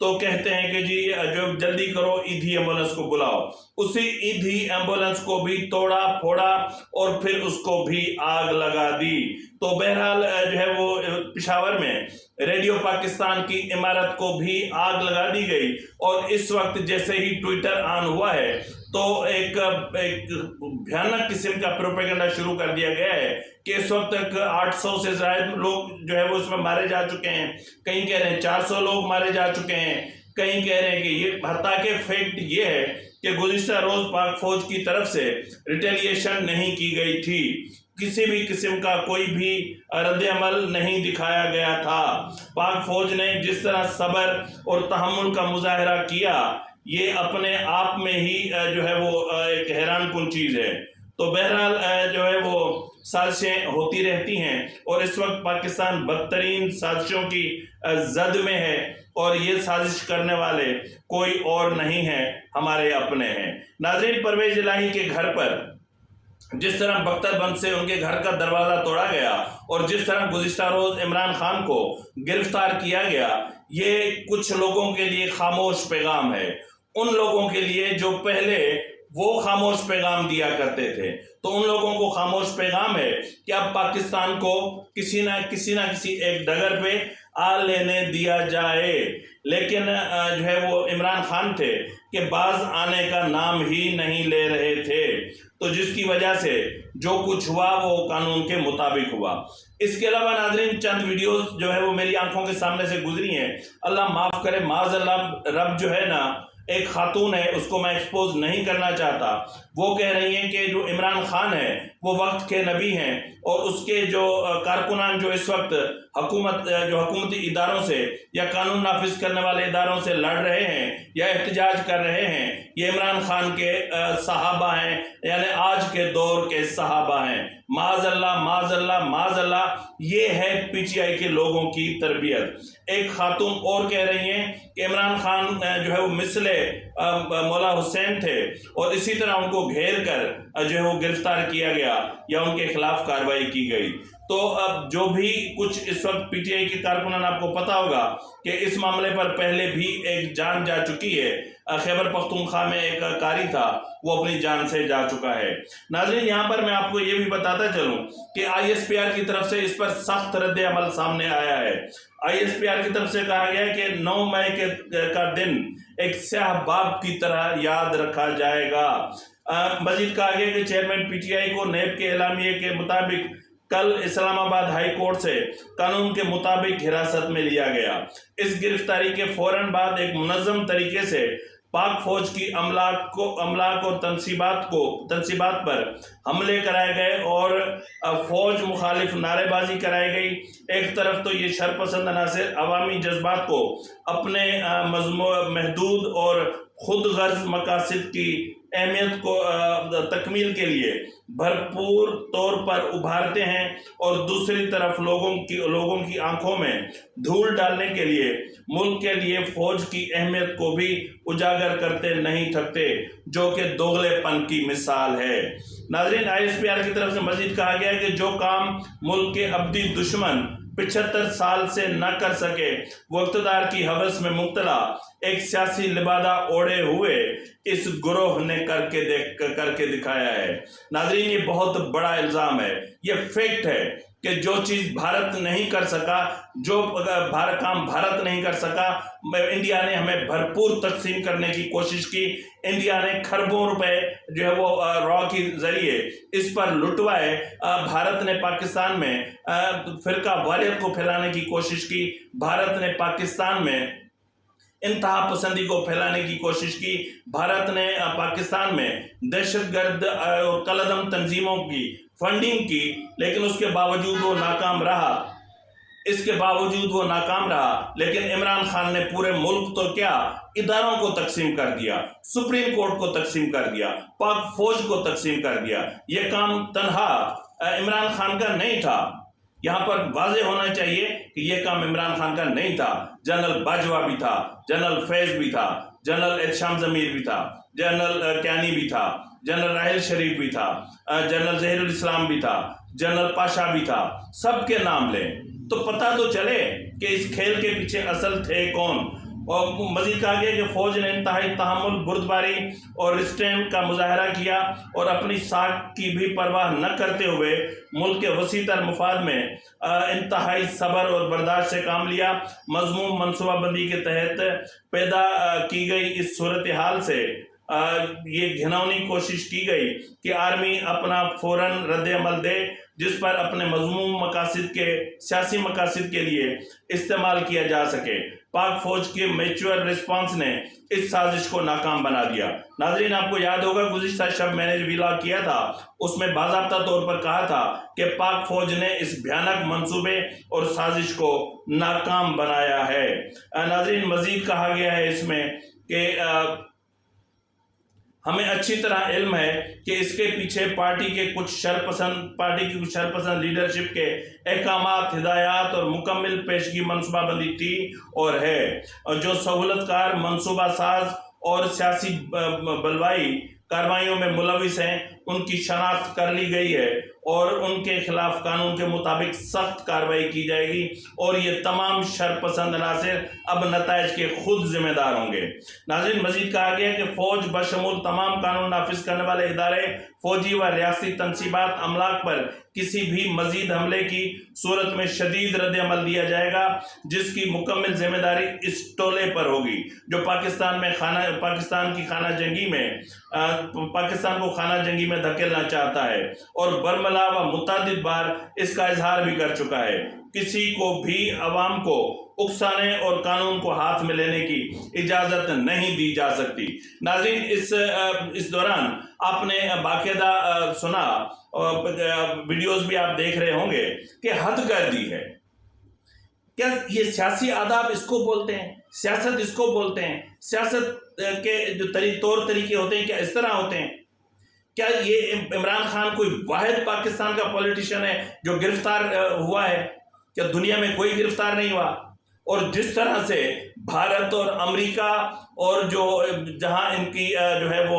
تو کہتے ہیں کہ جی جو جلدی کرو ایدھی ایمبولنس کو بلاؤ. اسی ایدھی ایمبولنس کو بھی توڑا پھوڑا اور پھر اس کو بھی آگ لگا دی. تو بہرحال جو ہے وہ پشاور میں ریڈیو پاکستان کی عمارت کو بھی آگ لگا دی گئی. اور اس وقت جیسے ہی ٹویٹر آن ہوا ہے تو ایک بھیانک قسم کا پروپیگنڈا شروع کر دیا گیا ہے کہ اس وقت تک 800 سے زائد لوگ جو ہے وہ اس میں مارے جا چکے ہیں. کہیں کہہ رہے ہیں 400 لوگ مارے جا چکے ہیں. کہیں کہہ رہے ہیں کہ یہ حتیٰ کہ فیکٹ یہ ہے کہ گزشتہ روز پاک فوج کی طرف سے ریٹیلیشن نہیں کی گئی تھی. کسی بھی قسم کا کوئی بھی رد عمل نہیں دکھایا گیا تھا. پاک فوج نے جس طرح صبر اور تحمل کا مظاہرہ کیا یہ اپنے آپ میں ہی جو ہے وہ ایک حیران کن چیز ہے. تو بہرحال جو ہے وہ سازشیں ہوتی رہتی ہیں اور اس وقت پاکستان بدترین سازشوں کی زد میں ہے اور یہ سازش کرنے والے کوئی اور نہیں ہیں، ہمارے اپنے ہیں. ناظرین، پرویز الہی کے گھر پر جس طرح بختر بند سے ان کے گھر کا دروازہ توڑا گیا اور جس طرح گزشتہ روز عمران خان کو گرفتار کیا گیا، یہ کچھ لوگوں کے لیے خاموش پیغام ہے. ان لوگوں کے لیے جو پہلے وہ خاموش پیغام دیا کرتے تھے، تو ان لوگوں کو خاموش پیغام ہے کہ اب پاکستان کو کسی نہ کسی ایک ڈگر پہ آ لینے دیا جائے. لیکن جو ہے وہ عمران خان تھے کہ باز آنے کا نام ہی نہیں لے رہے تھے. تو جس کی وجہ سے جو کچھ ہوا وہ قانون کے مطابق ہوا. اس کے علاوہ ناظرین چند ویڈیوز جو ہے وہ میری آنکھوں کے سامنے سے گزری ہیں. اللہ معاف کرے، معاذ اللہ، رب جو ہے نا ایک خاتون ہے، اس کو میں ایکسپوز نہیں کرنا چاہتا. وہ کہہ رہی ہیں کہ جو عمران خان ہے وہ وقت کے نبی ہیں اور اس کے جو کارکنان جو اس وقت حکومتی اداروں سے یا قانون نافذ کرنے والے اداروں سے لڑ رہے ہیں یا احتجاج کر رہے ہیں، یہ عمران خان کے صحابہ ہیں، یعنی آج کے دور کے صحابہ ہیں. معاذ اللہ، معاذ اللہ، معاذ اللہ. یہ ہے پی ٹی آئی کے لوگوں کی تربیت. ایک خاتون اور کہہ رہی ہیں کہ عمران خان جو ہے وہ مثل مولا حسین تھے اور اسی طرح ان کو گھیر کر جو ہے وہ گرفتار کیا گیا یا ان کے خلاف کارروائی کی گئی. تو اب جو بھی کچھ اس وقت پی ٹی آئی کے کارکنان، آپ کو پتا ہوگا کہ اس معاملے پر پہلے بھی ایک جان جا چکی ہے. خیبر پختونخوا میں ایک قاری تھا، وہ اپنی جان سے جا چکا ہے. ناظرین، یہاں پر میں آپ کو یہ بھی بتاتا چلوں کہ آئی ایس پی آر کی طرف سے اس پر سخت رد عمل سامنے آیا ہے. آئی ایس پی آر کی طرف سے کہا گیا ہے کہ 9 مئی کا دن ایک سیاہ باب کی طرح یاد رکھا جائے گا. مزید کہا گیا کہ چیئرمین پی ٹی آئی کو نیب کے اعلامیے کے مطابق کل اسلام آباد ہائی کورٹ سے قانون کے مطابق حراست میں لیا گیا. اس گرفتاری کے فوراً بعد ایک منظم طریقے سے پاک فوج کی املاک اور تنصیبات پر حملے کرائے گئے اور فوج مخالف نعرے بازی کرائی گئی. ایک طرف تو یہ شرپسند عناصر عوامی جذبات کو اپنے محدود اور خود غرض مقاصد کی اہمیت کو تکمیل کے لیے بھرپور طور پر ابھارتے ہیں اور دوسری طرف لوگوں کی آنکھوں میں دھول ڈالنے کے لیے ملک کے لیے فوج کی اہمیت کو بھی اجاگر کرتے نہیں تھکتے، جو کہ دوغلے پن کی مثال ہے. ناظرین، آئی ایس پی آر کی طرف سے مزید کہا گیا ہے کہ جو کام ملک کے ابدی دشمن 75 سال سے نہ کر سکے، وہ اقتدار کی ہوس میں مبتلا ایک سیاسی لبادہ اوڑے ہوئے اس گروہ نے کر کے دکھایا ہے. ناظرین، یہ بہت بڑا الزام ہے، یہ فیکٹ ہے کہ جو چیز بھارت نہیں کر سکا، جو کام بھارت نہیں کر سکا، انڈیا نے ہمیں بھرپور تقسیم کرنے کی کوشش کی. انڈیا نے کھربوں روپے جو ہے وہ را کے ذریعے اس پر لٹوائے. بھارت نے پاکستان میں فرقہ واریت کو پھیلانے کی کوشش کی. بھارت نے پاکستان میں انتہا پسندی کو پھیلانے کی کوشش کی. بھارت نے پاکستان میں دہشت گرد اور کالعدم تنظیموں کی فنڈنگ کی، لیکن اس کے باوجود وہ ناکام رہا. لیکن عمران خان نے پورے ملک تو کیا، اداروں کو تقسیم کر دیا، سپریم کورٹ کو تقسیم کر دیا، پاک فوج کو تقسیم کر دیا. یہ کام تنہا عمران خان کا نہیں تھا. یہاں پر واضح ہونا چاہیے کہ یہ کام عمران خان کا نہیں تھا. جنرل باجوہ بھی تھا، جنرل فیض بھی تھا، جنرل احتشام ضمیر بھی تھا، جنرل کیانی بھی تھا، جنرل راحل شریف بھی تھا، جنرل ظہیر الاسلام بھی تھا، جنرل پاشا بھی تھا. سب کے نام لیں تو پتہ تو چلے کہ اس کھیل کے پیچھے اصل تھے کون. اور مزید کہا گیا کہ فوج نے انتہائی تحمل، بردباری اور ریسٹرینٹ کا مظاہرہ کیا اور اپنی ساکھ کی بھی پرواہ نہ کرتے ہوئے ملک کے وسیع تر مفاد میں انتہائی صبر اور برداشت سے کام لیا۔ مضموم منصوبہ بندی کے تحت پیدا کی گئی اس صورتحال سے یہ گھناؤنی کوشش کی گئی کہ آرمی اپنا فوراً رد عمل دے، جس پر اپنے مضموم مقاصد کے سیاسی مقاصد کے لیے استعمال کیا جا سکے۔ پاک فوج کے میچور ریسپانس نے اس سازش کو ناکام بنا دیا۔ ناظرین، آپ کو یاد ہوگا گزشتہ شب میں نے جو ویلاگ کیا تھا اس میں باضابطہ طور پر کہا تھا کہ پاک فوج نے اس بھیانک منصوبے اور سازش کو ناکام بنایا ہے۔ ناظرین، مزید کہا گیا ہے اس میں کہ ہمیں اچھی طرح علم ہے کہ اس کے پیچھے پارٹی کی کچھ شرپسند لیڈرشپ کے احکامات، ہدایات اور مکمل پیشگی منصوبہ بندی تھی اور ہے، اور جو سہولت کار، منصوبہ ساز اور سیاسی بلوائی کارروائیوں میں ملوث ہیں ان کی شناخت کر لی گئی ہے اور ان کے خلاف قانون کے مطابق سخت کارروائی کی جائے گی، اور یہ تمام شرپسند عناصر اب نتائج کے خود ذمہ دار ہوں گے۔ ناظرین، مزید کہا گیا کہ فوج بشمول تمام قانون نافذ کرنے والے ادارے، فوجی و ریاستی تنصیبات، املاک پر کسی بھی مزید حملے کی صورت میں شدید رد عمل دیا جائے گا، جس کی مکمل ذمہ داری اس ٹولے پر ہوگی جو پاکستان کی خانہ جنگی میں پاکستان کو خانہ جنگی میں دھکیلنا چاہتا ہے، اور برملا و متعدد بار اس کا اظہار بھی کر چکا ہے۔ کسی کو بھی عوام کو اکسانے اور قانون کو ہاتھ میں لینے کی اجازت نہیں دی جا سکتی۔ ناظرین، اس دوران آپ نے باقاعدہ سنا، ویڈیوز بھی آپ دیکھ رہے ہوں گے کہ حد گردی ہے۔ کیا یہ سیاسی آداب اس کو بولتے ہیں؟ سیاست اس کو بولتے ہیں؟ سیاست کے جو طور طریقے ہوتے ہیں کیا اس طرح ہوتے ہیں؟ کیا یہ عمران خان کوئی واحد پاکستان کا پولیٹیشین ہے جو گرفتار ہوا ہے؟ کیا دنیا میں کوئی گرفتار نہیں ہوا؟ اور جس طرح سے بھارت اور امریکہ اور جہاں ان کی جو ہے وہ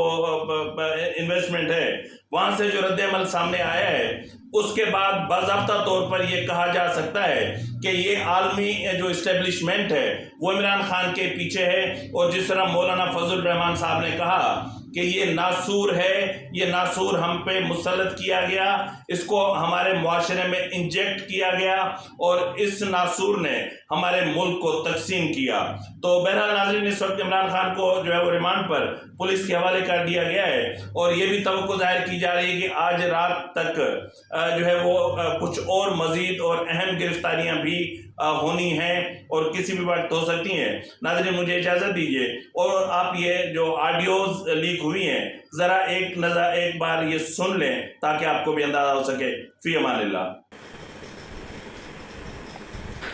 انویسٹمنٹ ہے وہاں سے جو رد عمل سامنے آیا ہے، اس کے بعد باضابطہ طور پر یہ کہا جا سکتا ہے کہ یہ عالمی جو اسٹیبلشمنٹ ہے وہ عمران خان کے پیچھے ہے، اور جس طرح مولانا فضل الرحمان صاحب نے کہا کہ یہ ناسور ہے، یہ ناسور ہم پہ مسلط کیا گیا، اس کو ہمارے معاشرے میں انجیکٹ کیا گیا، اور اس ناسور نے ہمارے ملک کو تقسیم کیا۔ تو بہرحال ناظرین، اس وقت عمران خان کو جو ہے وہ ریمانڈ پر پولیس کے حوالے کر دیا گیا ہے، اور یہ بھی توقع ظاہر کی جا رہی ہے کہ آج رات تک جو ہے وہ کچھ اور مزید اور اہم گرفتاریاں بھی ہونی ہیں اور کسی بھی وقت ہو سکتی ہیں۔ ناظرین، مجھے اجازت دیجیے، اور آپ یہ جو آڈیوز لیک ہوئی ہیں ذرا ایک بار یہ سن لیں تاکہ آپ کو بھی اندازہ ہو سکے۔ فی امان اللہ۔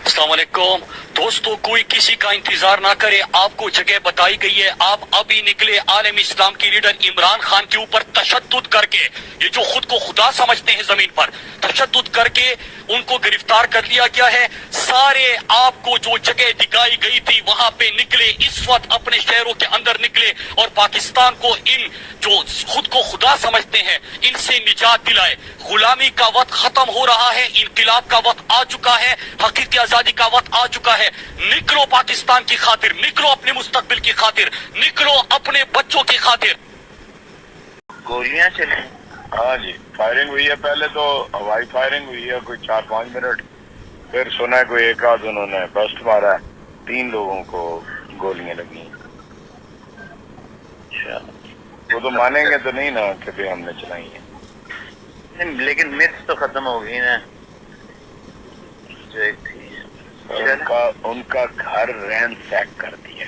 السلام علیکم دوستو، کوئی کسی کا انتظار نہ کرے، آپ کو جگہ بتائی گئی ہے، آپ ابھی نکلے۔ عالم اسلام کی لیڈر عمران خان کے اوپر تشدد کر کے، یہ جو خود کو خدا سمجھتے ہیں زمین پر، تشدد کر کے ان کو گرفتار کر لیا گیا ہے۔ سارے آپ کو جو جگہ دکھائی گئی تھی وہاں پہ نکلے، اس وقت اپنے شہروں کے اندر نکلے اور پاکستان کو ان جو خود کو خدا سمجھتے ہیں ان سے نجات دلائے۔ غلامی کا وقت ختم ہو رہا ہے، انقلاب کا وقت آ چکا ہے، حقیقی آزادی کا وقت آ چکا ہے۔ نکلو پاکستان کی خاطر، نکلو اپنے مستقبل کی خاطر، نکلو اپنے بچوں کی خاطر۔ گولیاں چلیں؟ ہاں جی، فائرنگ ہوئی ہے، پہلے تو ہوائی فائرنگ ہوئی ہے کوئی 4-5 منٹ، پھر سنا ہے کوئی ایک آدھ انہوں نے بسٹ مارا ہے، 3 لوگوں کو گولیاں لگی۔ اچھا، وہ تو مانیں گے تو نہیں نا کہ بھی ہم نے چلائی ہیں، لیکن متس تو ختم ہو گئی نا جو ایک تھی۔ ان کا گھر رین سیک کر دیا،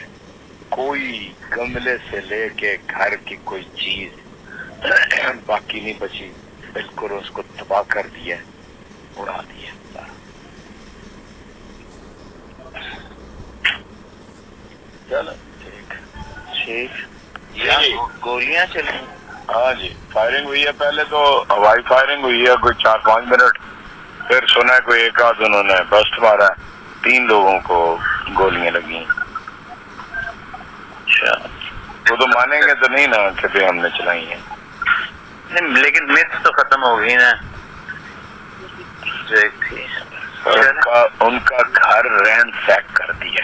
کوئی گملے سے لے کے گھر کی کوئی چیز باقی نہیں بچی، بالکل اس کو تباہ کر دیا، اڑا دیا سارا۔ چلو ٹھیک، گولیاں چلیں؟ ہاں جی، فائرنگ ہوئی ہے، پہلے تو ہوائی فائرنگ ہوئی ہے کوئی 4-5 منٹ، پھر سنا ہے کوئی ایک آدھ انہوں نے بسٹ مارا ہے، 3 لوگوں کو گولیاں لگی۔ اچھا، وہ تو مانیں گے تو نہیں نا کہ بھی ہم نے چلائی ہیں، لیکن متس تو ختم ہو گئی نا جو ایک تھی۔ ان کا گھر رین سیک کر دیا،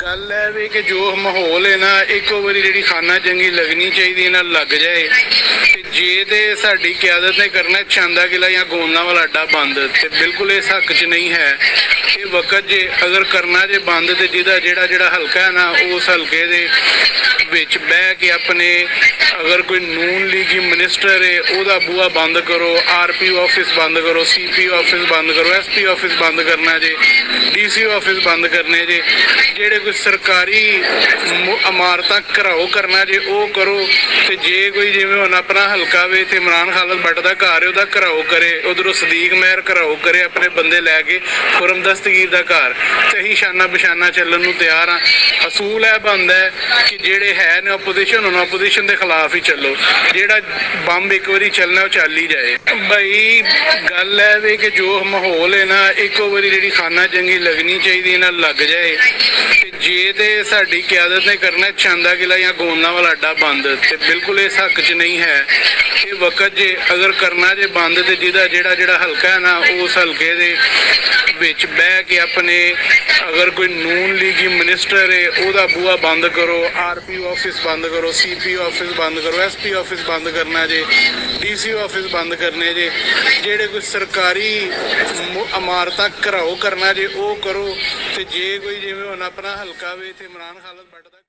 ਗੱਲ ਹੈ ਵੀ ਕਿ ਜੋ ਮਾਹੌਲ ਹੈ ਨਾ ਇੱਕੋ ਵਾਰੀ ਜਿਹੜੀ ਖਾਨਾ ਜੰਗੀ ਲੱਗਣੀ ਚਾਹੀਦੀ ਨਾ ਲੱਗ ਜਾਏ ਤੇ ਜੇ ਤੇ ਸਾਡੀ ਕਿਆਦਤ ਨੇ ਕਰਨਾ ਛਾਂਦਾ ਕਿਲਾ ਜਾਂ ਗੋਂਦਾਂ ਵਾਲਾ ਅੱਡਾ ਬੰਦ ਤੇ ਬਿਲਕੁਲ ਇਸ ਹੱਕ 'ਚ ਨਹੀਂ ਹੈ। ਇਹ ਵਕਤ ਜੇ ਅਗਰ ਕਰਨਾ ਜੇ ਬੰਦ ਤੇ ਜਿਹੜਾ ਹਲਕਾ ਹੈ ਨਾ ਉਸ ਹਲਕੇ ਦੇ ਵਿੱਚ ਬਹਿ ਕੇ ਆਪਣੇ ਅਗਰ ਕੋਈ ਨੂਨ ਲੀਗੀ ਮਿਨਿਸਟਰ ਹੈ ਉਹਦਾ ਬੂਹਾ ਬੰਦ ਕਰੋ, RPO ਆਫਿਸ ਬੰਦ ਕਰੋ, CPO ਆਫਿਸ ਬੰਦ ਕਰੋ, SP ਆਫਿਸ ਬੰਦ ਕਰਨਾ ਜੇ, DCO ਆਫਿਸ ਬੰਦ ਕਰਨੇ ਜੇ, ਜਿਹੜੇ ਕੋਈ ਸਰਕਾਰੀ ਇਮਾਰਤਾਂ ਘਰਾਓ ਕਰਨਾ ਜੇ ਉਹ ਕਰੋ ਤੇ ਜੇ ਕੋਈ ਜਿਵੇਂ ਹੁਣ ਆਪਣਾ ਹਲਕਾ ਵੇ ਤੇ ਇਮਰਾਨ ਖਾਲਦ ਬੱਟ ਦਾ ਘਰ ਹੈ ਉਹਦਾ ਘਰਾਓ ਕਰੇ, ਉਧਰੋਂ ਸਦੀਕ ਮਹਿਰ ਘਰਾਓ ਕਰੇ ਆਪਣੇ ਬੰਦੇ ਲੈ ਕੇ ਖੁਰਮ ਦਸਤਗੀਰ ਦਾ ਘਰ ਤੇ ਅਸੀਂ ਸ਼ਾਨਾ ਬਸ਼ਾਨਾ ਚੱਲਣ ਨੂੰ ਤਿਆਰ ਹਾਂ। ਅਸੂਲ ਇਹ ਬਣਦਾ ਹੈ ਕਿ ਜਿਹੜੇ ਹੈ ਨੇ ਆਪੋਜੀਸ਼ਨ ਉਹਨਾਂ ਆਪੋਜੀਸ਼ਨ ਦੇ ਖਿਲਾਫ ਹੀ ਚੱਲੋ, ਜਿਹੜਾ ਬੰਬ ਇੱਕ ਵਾਰੀ ਚੱਲਣਾ ਉਹ ਚੱਲ ਹੀ ਜਾਏ। ਬਈ ਗੱਲ ਹੈ ਵੀ ਕਿ ਜੋ ਮਾਹੌਲ ਹੈ ਨਾ ਇੱਕੋ ਵਾਰੀ ਜਿਹੜੀ ਖਾਨਾ ਜੰਗੀ ਲੱਗਣੀ ਚਾਹੀਦੀ ਨਾ ਲੱਗ ਜਾਏ ਤੇ ਜੇ ਤੇ ਸਾਡੀ ਕਿਆਦਤ ਨੇ ਕਰਨਾ ਛਾਂਦਾ ਕਿਲਾ ਜਾਂ ਗੋਂਦਾਂ ਵਾਲਾ ਅੱਡਾ ਬੰਦ ਤੇ ਬਿਲਕੁਲ ਇਸ ਹੱਕ 'ਚ ਨਹੀਂ ਹੈ। ਇਹ ਵਕਤ ਜੇ ਅਗਰ ਕਰਨਾ ਜੇ ਬੰਦ ਤੇ ਜਿਹੜਾ ਹਲਕਾ ਹੈ ਨਾ ਉਸ ਹਲਕੇ ਦੇ ਵਿੱਚ ਬਹਿ ਕੇ ਆਪਣੇ ਅਗਰ ਕੋਈ ਨੂਨ ਲੀਗੀ ਮਿਨਿਸਟਰ ਹੈ ਉਹਦਾ ਬੂਹਾ ਬੰਦ ਕਰੋ, RPO ਆਫਿਸ ਬੰਦ ਕਰੋ, CPO ਆਫਿਸ ਬੰਦ ਕਰੋ, SP ਆਫਿਸ ਬੰਦ ਕਰਨਾ ਜੇ, DCO ਆਫਿਸ ਬੰਦ ਕਰਨੇ ਜੇ, ਜਿਹੜੇ ਕੋਈ ਸਰਕਾਰੀ ਇਮਾਰਤਾਂ ਘਰਾਓ ਕਰਨਾ ਜੇ ਉਹ ਕਰੋ ਤੇ ਜੇ ਕੋਈ ਜਿਵੇਂ ਹੁਣ ਆਪਣਾ ਹਲਕਾ ਵੇ ਤੇ ਇਮਰਾਨ ਖਾਲਦ ਬੱਟ ਦਾ